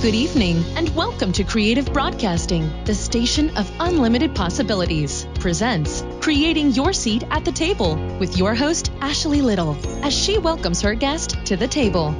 Good evening, and welcome to Creative Broadcasting, the station of unlimited possibilities, presents Creating Your Seat at the Table with your host, Ashley Little, as she welcomes her guest to the table.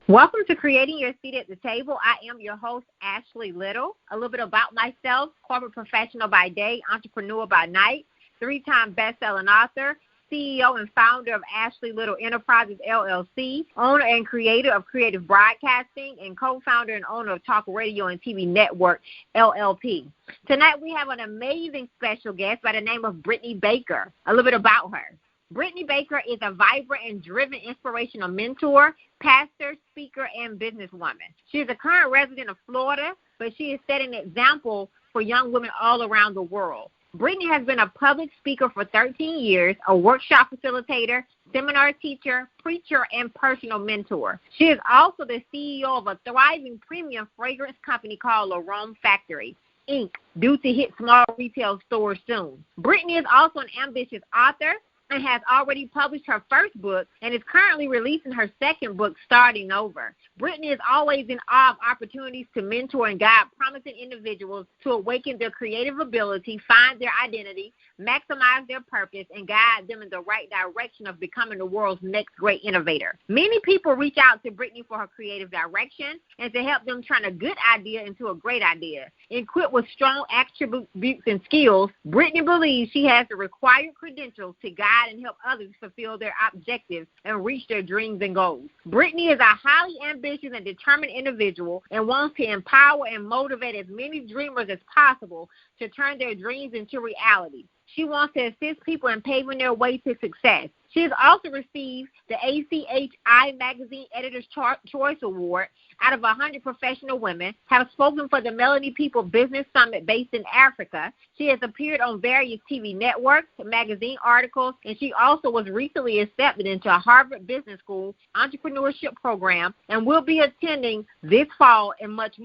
Welcome to Creating Your Seat at the Table. I am your host, Ashley Little. A little bit about myself: corporate professional by day, entrepreneur by night, 3-time best-selling author, CEO and founder of Ashley Little Enterprises, LLC, owner and creator of Creative Broadcasting, and co-founder and owner of Talk Radio and TV Network, LLP. Tonight we have an amazing special guest by the name of Britney Baker. A little bit about her. Britney Baker is a vibrant and driven inspirational mentor, pastor, speaker, and businesswoman. She is a current resident of Florida, but she is setting an example for young women all around the world. Britney has been a public speaker for 13 years, a workshop facilitator, seminar teacher, preacher, and personal mentor. She is also the CEO of a thriving premium fragrance company called L'Arome Factory, Inc., due to hit small retail stores soon. Britney is also an ambitious author and has already published her first book and is currently releasing her second book, Starting Over. Britney is always in awe of opportunities to mentor and guide promising individuals to awaken their creative ability, find their identity, maximize their purpose, and guide them in the right direction of becoming the world's next great innovator. Many people reach out to Britney for her creative direction and to help them turn a good idea into a great idea. Equipped with strong attributes and skills, Britney believes she has the required credentials to guide and help others fulfill their objectives and reach their dreams and goals. Britney is a highly ambitious and determined individual and wants to empower and motivate as many dreamers as possible to turn their dreams into reality. She wants to assist people in paving their way to success. She has also received the ACHI Magazine Editor's Choice Award out of 100 professional women, have spoken for the Melanie People Business Summit based in Africa. She has appeared on various TV networks, magazine articles, and she also was recently accepted into a Harvard Business School entrepreneurship program and will be attending this fall and much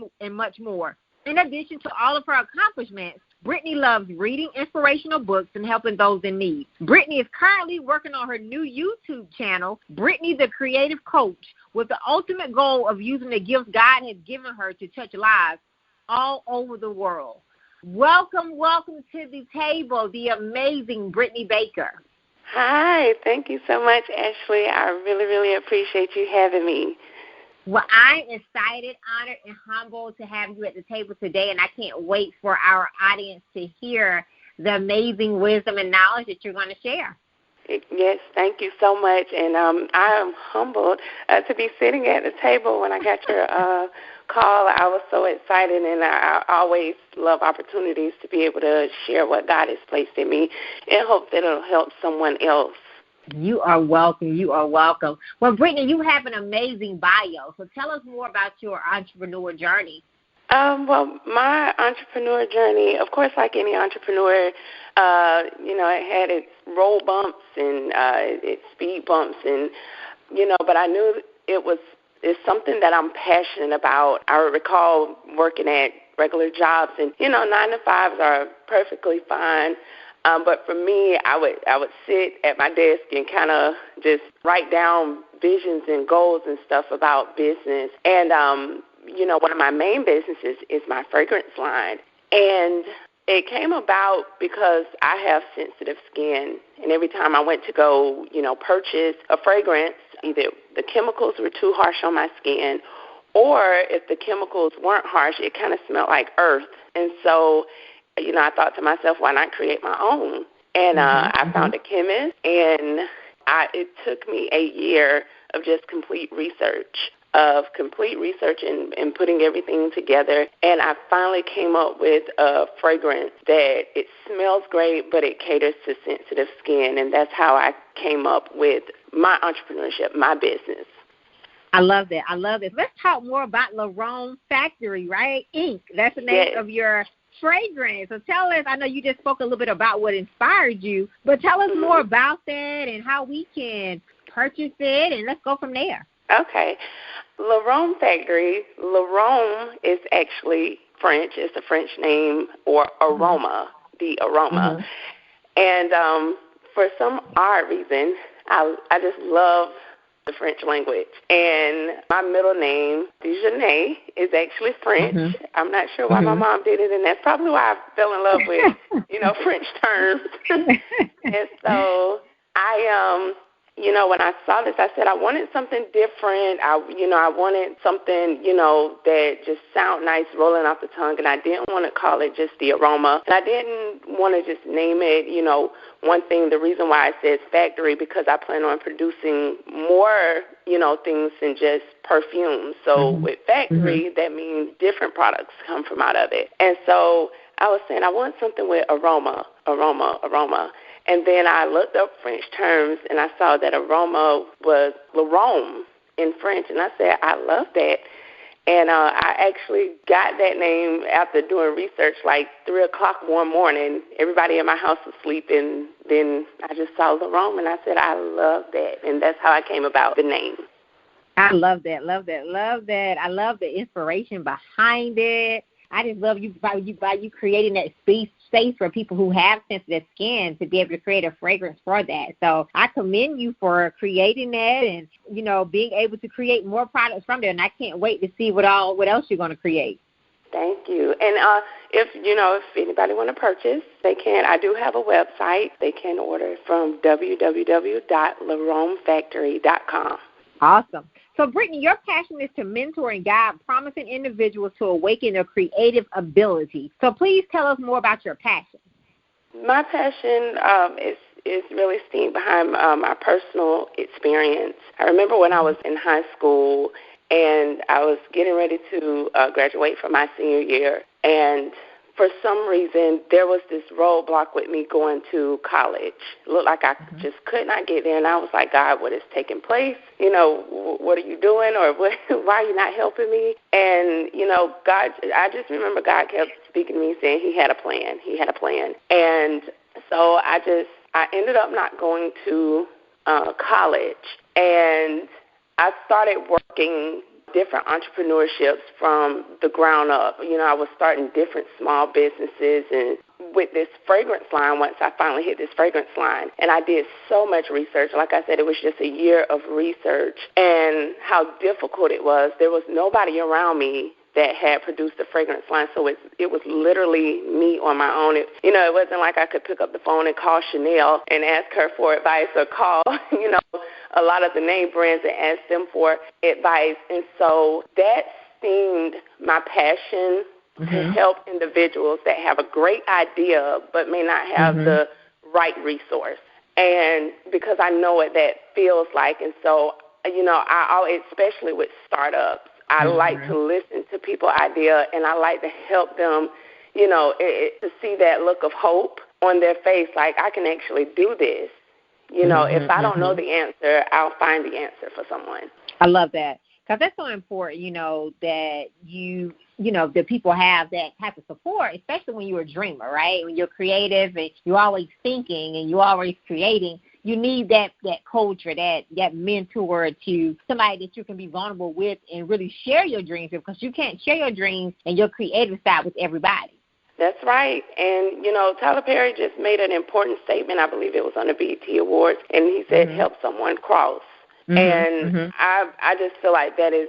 more. In addition to all of her accomplishments, Britney loves reading inspirational books and helping those in need. Britney is currently working on her new YouTube channel, Britney the Creative Coach, with the ultimate goal of using the gifts God has given her to touch lives all over the world. Welcome to the table, the amazing Britney Baker. Hi, thank you so much, Ashley. I really appreciate you having me. Well, I'm excited, honored, and humbled to have you at the table today, and I can't wait for our audience to hear the amazing wisdom and knowledge that you're going to share. Yes, thank you so much, and I am humbled to be sitting at the table. When I got your call, I was so excited, and I always love opportunities to be able to share what God has placed in me and hope that it'll help someone else. You are welcome. Well, Britney, you have an amazing bio, so tell us more about your entrepreneur journey. Well, my entrepreneur journey, of course, like any entrepreneur, it had its roll bumps and its speed bumps, and but I knew it's something that I'm passionate about. I recall working at regular jobs, and 9 to 5s are perfectly fine. But for me, I would sit at my desk and kind of just write down visions and goals and stuff about business. And, one of my main businesses is my fragrance line. And it came about because I have sensitive skin. And every time I went to go, purchase a fragrance, either the chemicals were too harsh on my skin, or if the chemicals weren't harsh, it kind of smelled like earth. And so I thought to myself, why not create my own? And I found a chemist, and it took me a year of just complete research and putting everything together. And I finally came up with a fragrance that it smells great, but it caters to sensitive skin. And that's how I came up with my entrepreneurship, my business. I love that. Let's talk more about L'Arome Factory, right? Inc. That's the name of your fragrance. So tell us, I know you just spoke a little bit about what inspired you, but tell us more about that and how we can purchase it, and let's go from there. Okay. L'Arome Factory, L'Arome is actually French. It's a French name, or aroma, the aroma. And for some odd reason, I just love the French language. And my middle name, Dejanay, is actually French. Mm-hmm. I'm not sure why my mom did it, and that's probably why I fell in love with, French terms. And so when I saw this, I said I wanted something different. I wanted something, that just sound nice rolling off the tongue, and I didn't want to call it just the aroma. And I didn't want to just name it, one thing. The reason why I said factory, because I plan on producing more, things than just perfume. So with factory, that means different products come from out of it. And so I was saying I want something with aroma. And then I looked up French terms, and I saw that aroma was l'arôme in French. And I said, I love that. And I actually got that name after doing research, like 3 o'clock one morning. Everybody in my house was sleeping. Then I just saw l'arôme, and I said, I love that. And that's how I came about the name. I love that. I love the inspiration behind it. I just love you by you creating that space for people who have sensitive skin to be able to create a fragrance for that. So I commend you for creating that and, being able to create more products from there. And I can't wait to see what else you're going to create. Thank you. And if anybody want to purchase, they can. I do have a website. They can order from www.laromefactory.com. Awesome. So, Britney, your passion is to mentor and guide promising individuals to awaken their creative ability. So please tell us more about your passion. My passion is really seen behind my personal experience. I remember when I was in high school and I was getting ready to graduate from my senior year, and for some reason, there was this roadblock with me going to college. It looked like I just could not get there, and I was like, God, what is taking place? What are you doing, or why are you not helping me? And, God, I just remember God kept speaking to me saying he had a plan. And so I ended up not going to college, and I started working different entrepreneurships from the ground up. I was starting different small businesses, and with this fragrance line, once I finally hit this fragrance line, and I did so much research. Like I said, it was just a year of research, and how difficult it was. There was nobody around me that had produced a fragrance line, so it was literally me on my own. It wasn't like I could pick up the phone and call Chanel and ask her for advice, or call, a lot of the name brands and ask them for advice. And so that seemed my passion to help individuals that have a great idea but may not have the right resource. And because I know what that feels like, and so, I especially with startups, I like to listen to people's idea, and I like to help them, to see that look of hope on their face, like I can actually do this. If I don't know the answer, I'll find the answer for someone. I love that, because that's so important, that that people have that type of support, especially when you're a dreamer, right? When you're creative and you're always thinking and you're always creating, you need that culture, that mentor, to somebody that you can be vulnerable with and really share your dreams with, because you can't share your dreams and your creative side with everybody. That's right. And, Tyler Perry just made an important statement. I believe it was on the BET Awards, and he said, help someone cross. And I just feel like that is,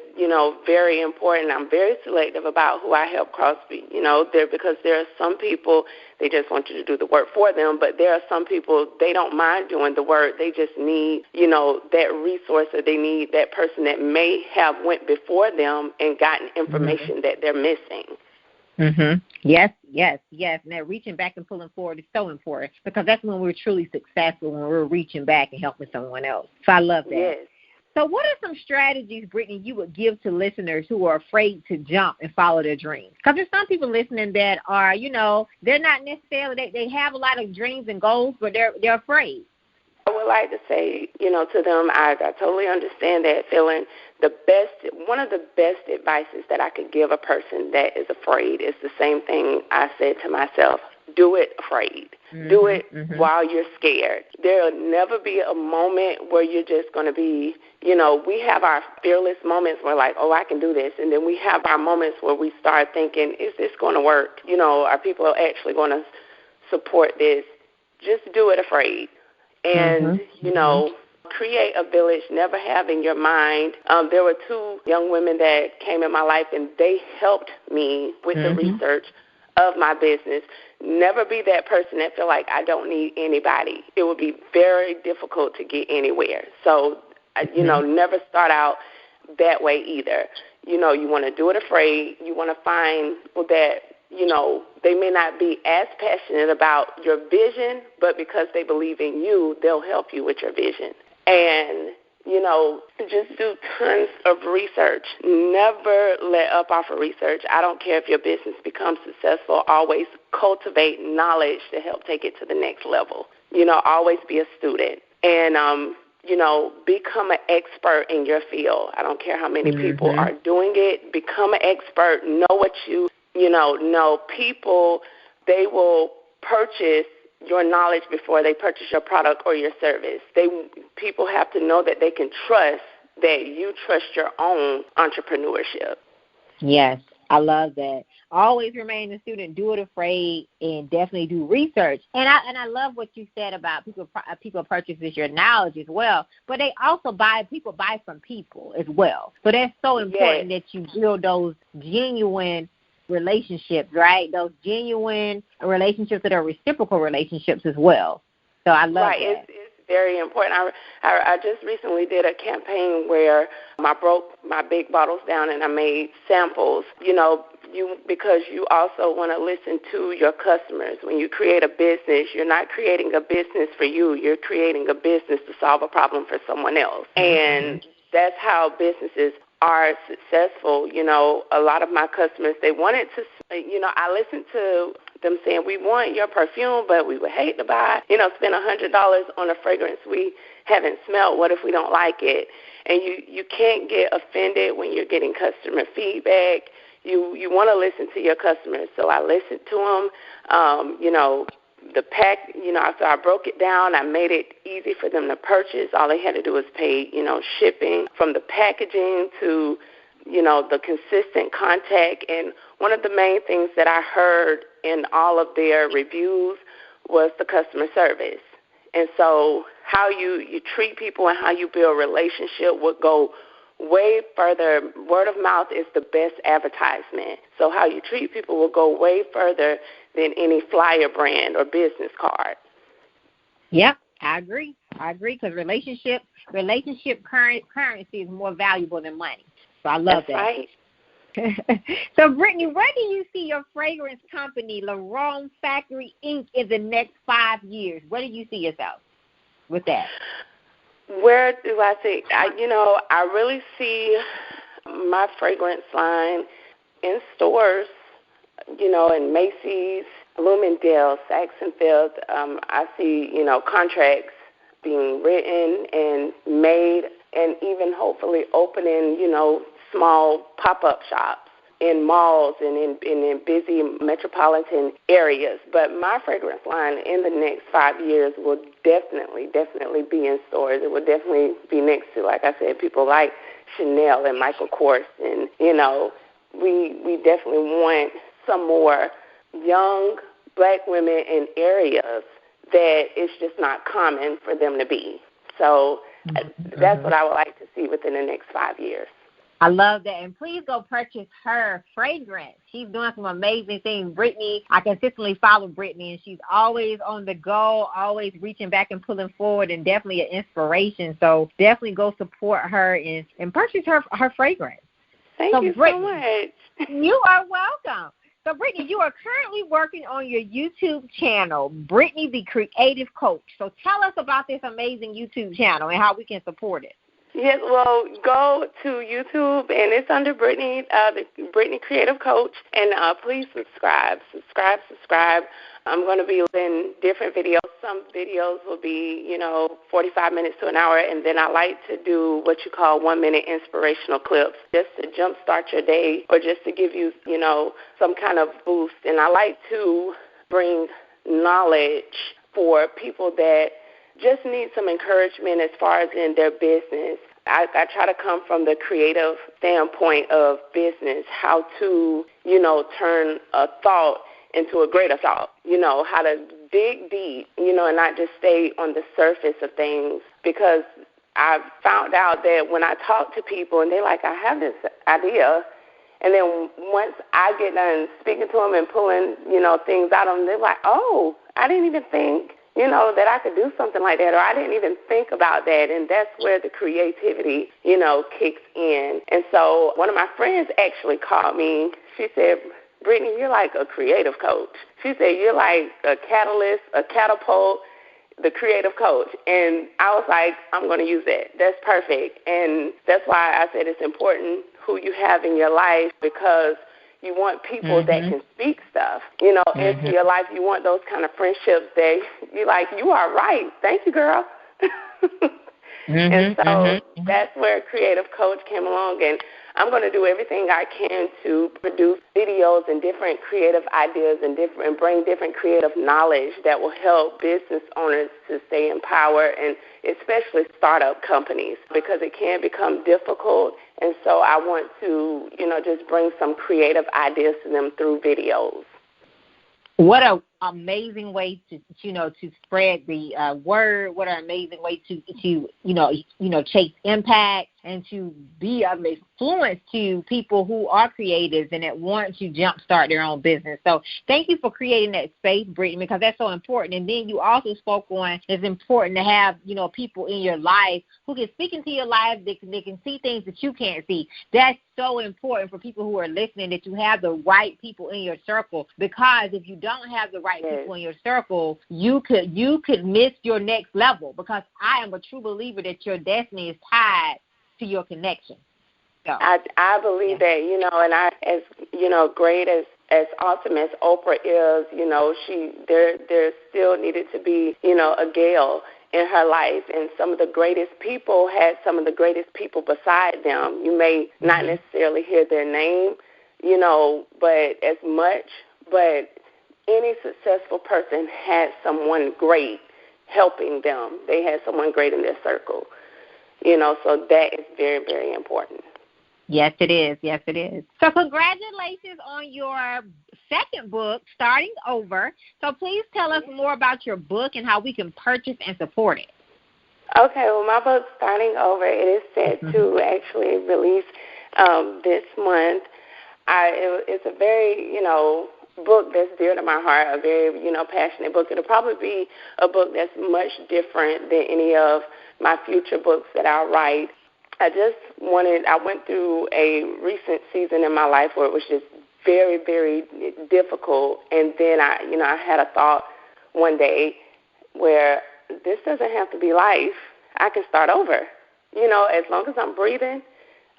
very important. I'm very selective about who I help cross, because there are some people, they just want you to do the work for them, but there are some people, they don't mind doing the work. They just need, that resource, or they need that person that may have went before them and gotten information that they're missing. Yes. And that reaching back and pulling forward is so important, because that's when we're truly successful, when we're reaching back and helping someone else. So I love that. Yes. So what are some strategies, Britney, you would give to listeners who are afraid to jump and follow their dreams? Because there's some people listening that are, they're not necessarily, they have a lot of dreams and goals, but they're afraid. I would like to say, to them, I totally understand that feeling. One of the best advices that I could give a person that is afraid is the same thing I said to myself. Do it afraid. Do it while you're scared. There will never be a moment where you're just going to be, we have our fearless moments where like, oh, I can do this. And then we have our moments where we start thinking, is this going to work? Are people actually going to support this? Just do it afraid. And, create a village, never have in your mind. There were two young women that came in my life, and they helped me with the research of my business. Never be that person that feel like I don't need anybody. It would be very difficult to get anywhere. So, never start out that way either. You want to do it afraid. You want to find people that, they may not be as passionate about your vision, but because they believe in you, they'll help you with your vision. And, just do tons of research. Never let up off of research. I don't care if your business becomes successful. Always cultivate knowledge to help take it to the next level. Always be a student. And, become an expert in your field. I don't care how many people are doing it. Become an expert. Know what you know. People, they will purchase your knowledge before they purchase your product or your service. People have to know that they can trust that you trust your own entrepreneurship. Yes, I love that. Always remain a student, do it afraid, and definitely do research. And I love what you said about people purchases your knowledge as well. But they also people buy from people as well. So that's so important that you build those genuine relationships, right? Those genuine relationships that are reciprocal relationships as well. So I love that. It's very important. I just recently did a campaign where I broke my big bottles down and I made samples, because you also want to listen to your customers. When you create a business, you're not creating a business for you. You're creating a business to solve a problem for someone else. And that's how businesses are successful. A lot of my customers, they wanted to, I listened to them saying, we want your perfume, but we would hate to buy, spend $100 on a fragrance we haven't smelled. What if we don't like it? And you can't get offended when you're getting customer feedback. You want to listen to your customers. So I listened to them. The pack, after I broke it down, I made it easy for them to purchase. All they had to do was pay, shipping, from the packaging to, the consistent contact. And one of the main things that I heard in all of their reviews was the customer service. And so how you treat people and how you build a relationship would go way further. Word of mouth is the best advertisement. So how you treat people will go way further than any flyer brand or business card. Yep, I agree because relationship currency is more valuable than money. So I love that. Right. So, Britney, where do you see your fragrance company, Larome Factory Inc., in the next 5 years? Where do you see yourself with that? Where do I see? I really see my fragrance line in stores, in Macy's, Bloomingdale's, Saks and Fifth. I see, contracts being written and made, and even hopefully opening, small pop-up shops in malls and in busy metropolitan areas. But my fragrance line in the next 5 years will definitely be in stores. It will definitely be next to, like I said, people like Chanel and Michael Kors. And, we definitely want some more young black women in areas that it's just not common for them to be. So that's what I would like to see within the next 5 years. I love that. And please go purchase her fragrance. She's doing some amazing things. Britney, I consistently follow Britney, and she's always on the go, always reaching back and pulling forward, and definitely an inspiration. So definitely go support her and purchase her fragrance. Thank you Britney, so much. You are welcome. So, Britney, you are currently working on your YouTube channel, Britney the Creative Coach. So tell us about this amazing YouTube channel and how we can support it. Yes, well, go to YouTube, and it's under Britney, the Britney Creative Coach, and please subscribe. I'm going to be in different videos. Some videos will be, 45 minutes to an hour, and then I like to do what you call 1-minute inspirational clips just to jumpstart your day or just to give you, some kind of boost. And I like to bring knowledge for people that just need some encouragement as far as in their business. I try to come from the creative standpoint of business, how to, turn a thought into a greater thought, how to dig deep, and not just stay on the surface of things, because I found out that when I talk to people and they're like, I have this idea, and then once I get done speaking to them and pulling, things out of them, they're like, oh, I didn't even think, that I could do something like that, or I didn't even think about that. And that's where the creativity, kicks in. And so one of my friends actually called me. She said, Britney, you're like a creative coach. She said, you're like a catalyst, a catapult, the creative coach. And I was like, I'm going to use that. That's perfect. And that's why I said it's important who you have in your life, because you want people that can speak stuff, into your life. You want those kind of friendships that you're like, you are right. Thank you, girl. And so that's where Creative Coach came along, and I'm going to do everything I can to produce videos and different creative ideas and bring different creative knowledge that will help business owners to stay empowered, and especially startup companies, because it can become difficult. And so I want to, just bring some creative ideas to them through videos. What an amazing way to spread the word. What an amazing way to chase impact and to be of influence to people who are creatives and that want to jumpstart their own business. So thank you for creating that space, Britney, because that's so important. And then you also spoke on it's important to have, people in your life who can speak into your life. They can see things that you can't see. That's so important for people who are listening, that you have the right people in your circle, because if you don't have the right people in your circle, you could miss your next level, because I am a true believer that your destiny is tied to your connection. So I believe that, and I, as great as awesome as Oprah is, there still needed to be, a Gail in her life, and some of the greatest people had some of the greatest people beside them. You may not necessarily hear their name, but any successful person had someone great helping them. They had someone great in their circle, so that is very, very important. Yes, it is. Yes, it is. So congratulations on your second book, Starting Over. So please tell us more about your book and how we can purchase and support it. Okay, well, my book, Starting Over, it is set to actually release this month. It's a very, book that's dear to my heart, a very, passionate book. It'll probably be a book that's much different than any of my future books that I'll write. I went through a recent season in my life where it was just very, very difficult. And then I had a thought one day where this doesn't have to be life. I can start over. As long as I'm breathing,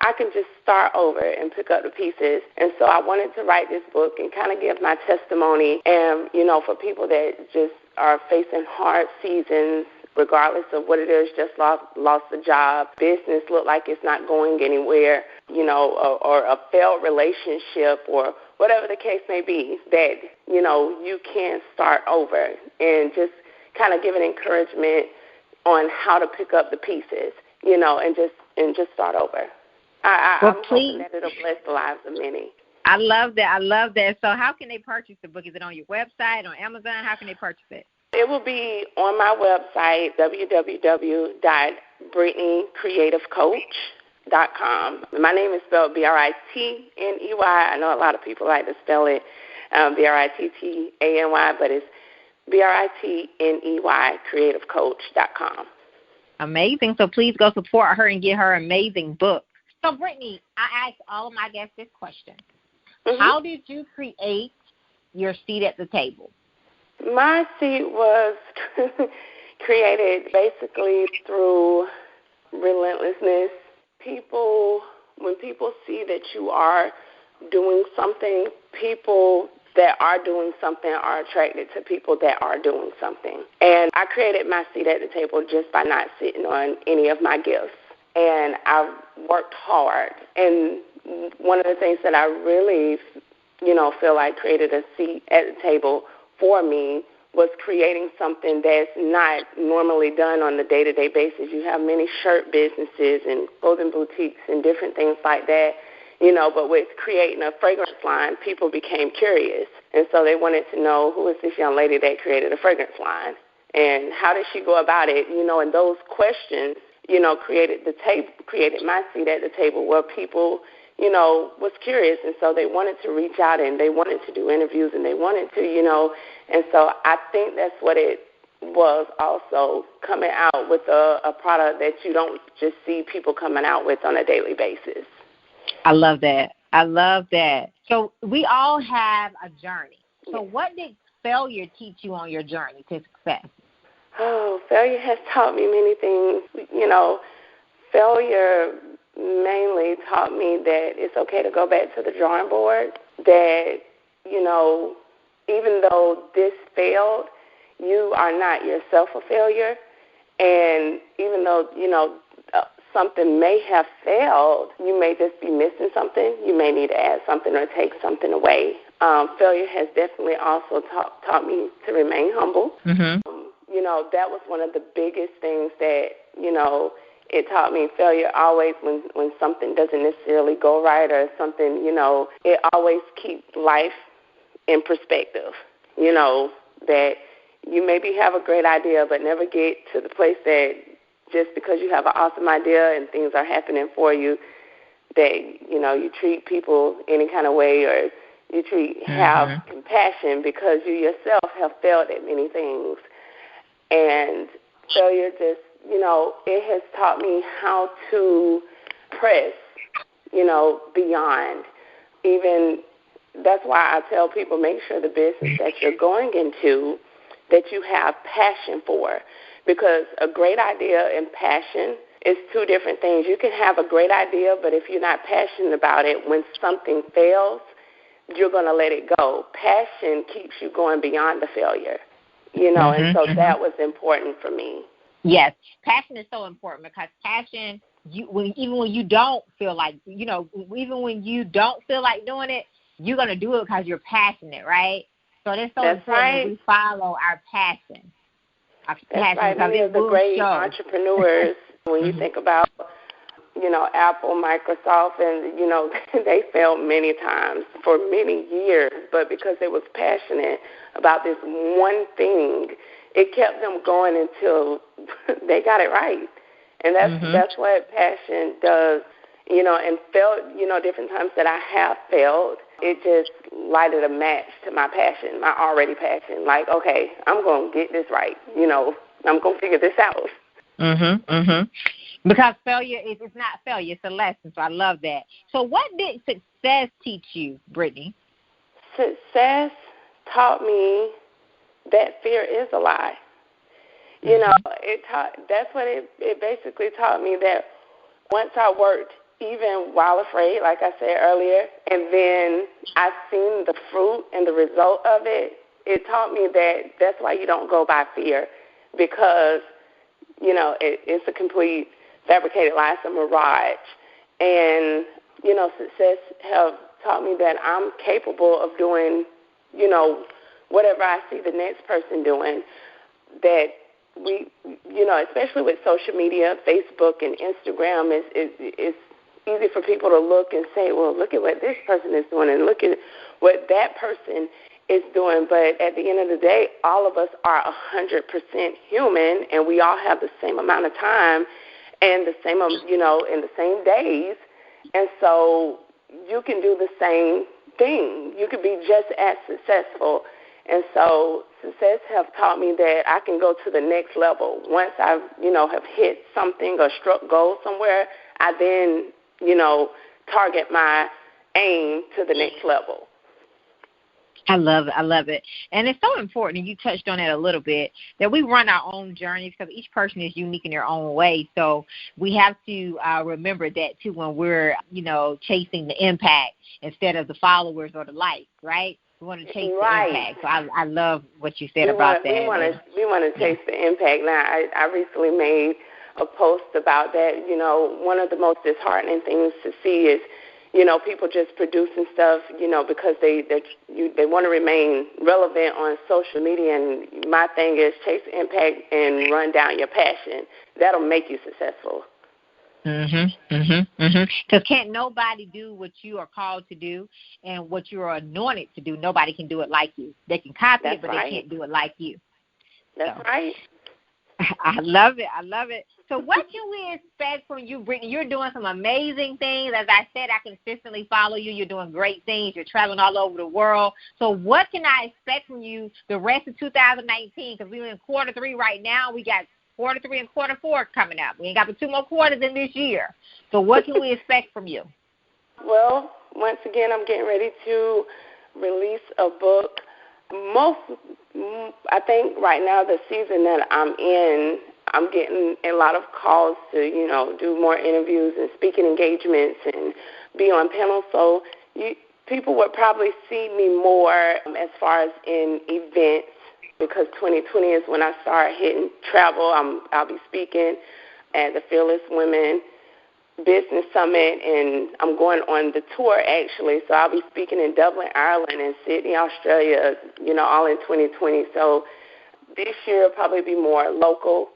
I can just start over and pick up the pieces. And so I wanted to write this book and kind of give my testimony. And, for people that just are facing hard seasons, regardless of what it is, just lost a job, business look like it's not going anywhere, or a failed relationship, or whatever the case may be, that, you can start over, and just kind of give an encouragement on how to pick up the pieces, and just start over. I'm hoping that it'll bless the lives of many. I love that. So how can they purchase the book? Is it on your website, on Amazon? How can they purchase it? It will be on my website, www.BritneyCreativeCoach.com. My name is spelled Britney. I know a lot of people like to spell it Brittany, but it's Britney CreativeCoach.com. Amazing. So please go support her and get her amazing book. So, Britney, I asked all of my guests this question. How did you create your seat at the table? My seat was created basically through relentlessness. When people see that you are doing something, people that are doing something are attracted to people that are doing something. And I created my seat at the table just by not sitting on any of my gifts. And I worked hard. And one of the things that I really, feel like created a seat at the table for me was creating something that's not normally done on the day-to-day basis. You have many shirt businesses and clothing boutiques and different things like that, but with creating a fragrance line, people became curious. And so they wanted to know, who is this young lady that created a fragrance line? And how did she go about it? And those questions, created my seat at the table where people, was curious. And so they wanted to reach out and they wanted to do interviews and they wanted to, and so I think that's what it was also, coming out with a product that you don't just see people coming out with on a daily basis. I love that. So we all have a journey. So what did failure teach you on your journey to success? Oh, failure has taught me many things. Failure mainly taught me that it's okay to go back to the drawing board, that, even though this failed, you are not yourself a failure. And even though, something may have failed, you may just be missing something. You may need to add something or take something away. Failure has definitely also taught me to remain humble. Mm-hmm. That was one of the biggest things that, it taught me. Failure always, when something doesn't necessarily go right or something, it always keeps life in perspective. That you maybe have a great idea but never get to the place that just because you have an awesome idea and things are happening for you, that, you treat people any kind of way, or you have compassion because you yourself have failed at many things. And failure just, it has taught me how to press, beyond. Even that's why I tell people, make sure the business that you're going into, that you have passion for. Because a great idea and passion is two different things. You can have a great idea, but if you're not passionate about it, when something fails, you're going to let it go. Passion keeps you going beyond the failure, and so that was important for me. Yes, passion is so important, because passion, even when you don't feel like, even when you don't feel like doing it, you're going to do it because you're passionate, right? So that's so important that we follow our passion. That's right. Many of the great entrepreneurs, when you think about, Apple, Microsoft, and, they failed many times for many years, but because they was passionate about this one thing, it kept them going until they got it right. And that's what passion does, and failed, different times that I have failed, it just lighted a match to my passion, my already passion. Like, okay, I'm going to get this right. I'm going to figure this out. Because failure is not failure, it's a lesson. So I love that. So what did success teach you, Britney? Success taught me that fear is a lie. That's what it basically taught me, that once I worked, even while afraid, like I said earlier, and then I seen the fruit and the result of it, it taught me that that's why you don't go by fear, because, it's a complete fabricated lie, it's a mirage. And, success have taught me that I'm capable of doing, whatever I see the next person doing, that we, especially with social media, Facebook and Instagram, it's easy for people to look and say, well, look at what this person is doing and look at what that person is doing. But at the end of the day, all of us are 100% human, and we all have the same amount of time and the same, in the same days. And so you can do the same thing. You can be just as successful. And so success have taught me that I can go to the next level. Once I, have hit something or struck gold somewhere, I then, target my aim to the next level. I love it. And it's so important, and you touched on it a little bit, that we run our own journeys, because each person is unique in their own way. So we have to remember that, too, when we're, chasing the impact instead of the followers or the likes, right? We want to chase the impact. So I love what you said about that. We want to chase the impact. Now, I recently made a post about that. One of the most disheartening things to see is, people just producing stuff, because they want to remain relevant on social media. And my thing is chase impact and run down your passion. That'll make you successful. Because can't nobody do what you are called to do and what you are anointed to do. Nobody can do it like you. They can copy it, but they can't do it like you. That's right. I love it. So what can we expect from you, Britney? You're doing some amazing things. As I said, I consistently follow you. You're doing great things. You're traveling all over the world. So what can I expect from you the rest of 2019? Because we're in quarter 3 right now. We got quarter 3 and quarter 4 coming up. We ain't got but 2 more quarters in this year. So what can we expect from you? Well, once again, I'm getting ready to release a book. I think right now the season that I'm in, I'm getting a lot of calls to, do more interviews and speaking engagements and be on panels. So people would probably see me more as far as in events, because 2020 is when I start hitting travel. I'll be speaking at the Fearless Women Business Summit, and I'm going on the tour, actually. So I'll be speaking in Dublin, Ireland, and Sydney, Australia, all in 2020. So this year will probably be more local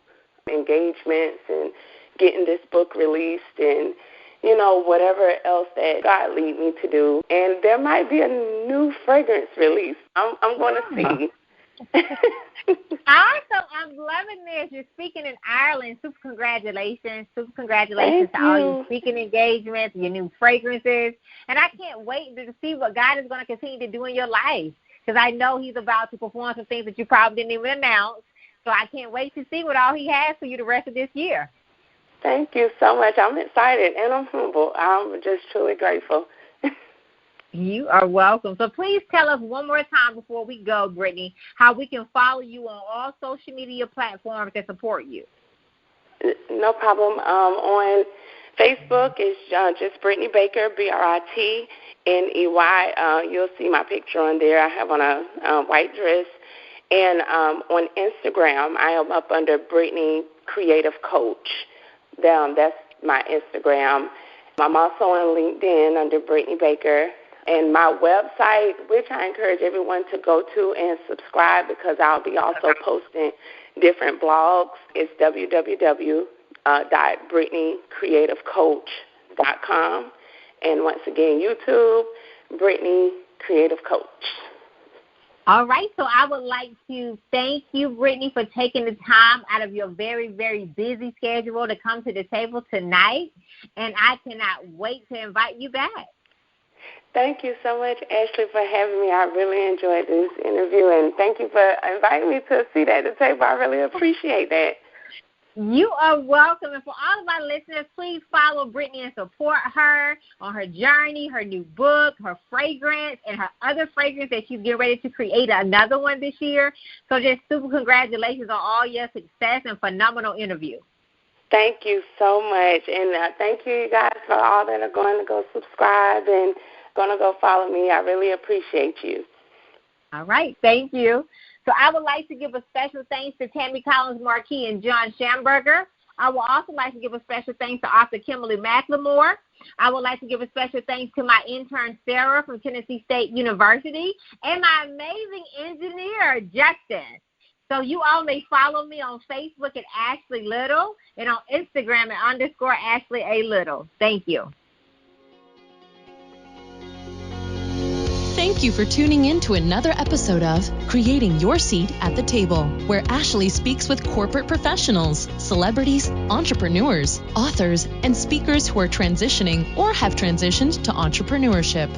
engagements and getting this book released and, whatever else that God lead me to do. And there might be a new fragrance release. I'm going to see. Awesome. I'm loving this. You're speaking in Ireland. Super congratulations. Super congratulations to all your speaking engagements, your new fragrances. And I can't wait to see what God is going to continue to do in your life, because I know he's about to perform some things that you probably didn't even announce. So I can't wait to see what all he has for you the rest of this year. Thank you so much. I'm excited and I'm humble. I'm just truly grateful. You are welcome. So please tell us one more time before we go, Britney, how we can follow you on all social media platforms that support you. No problem. On Facebook, it's just Britney Baker, Britney. You'll see my picture on there. I have on a white dress. And on Instagram, I am up under Britney Creative Coach. That's my Instagram. I'm also on LinkedIn under Britney Baker. And my website, which I encourage everyone to go to and subscribe, because I'll be also posting different blogs, is www.britneycreativecoach.com. And once again, YouTube, Britney Creative Coach. All right, so I would like to thank you, Britney, for taking the time out of your very, very busy schedule to come to the table tonight, and I cannot wait to invite you back. Thank you so much, Ashley, for having me. I really enjoyed this interview, and thank you for inviting me to a seat at the table. I really appreciate that. You are welcome. And for all of our listeners, please follow Britney and support her on her journey, her new book, her fragrance, and her other fragrance that she's getting ready to create another one this year. So just super congratulations on all your success and phenomenal interview. Thank you so much. And thank you guys for all that are going to go subscribe and going to go follow me. I really appreciate you. All right. Thank you. So I would like to give a special thanks to Tammy Collins Marquis and John Schamberger. I would also like to give a special thanks to Author Kimberly McLemore. I would like to give a special thanks to my intern, Sarah, from Tennessee State University, and my amazing engineer, Justin. So you all may follow me on Facebook at Ashley Little and on Instagram at _Ashley A. Little. Thank you. Thank you for tuning in to another episode of Creating Your Seat at the Table, where Ashley speaks with corporate professionals, celebrities, entrepreneurs, authors, and speakers who are transitioning or have transitioned to entrepreneurship.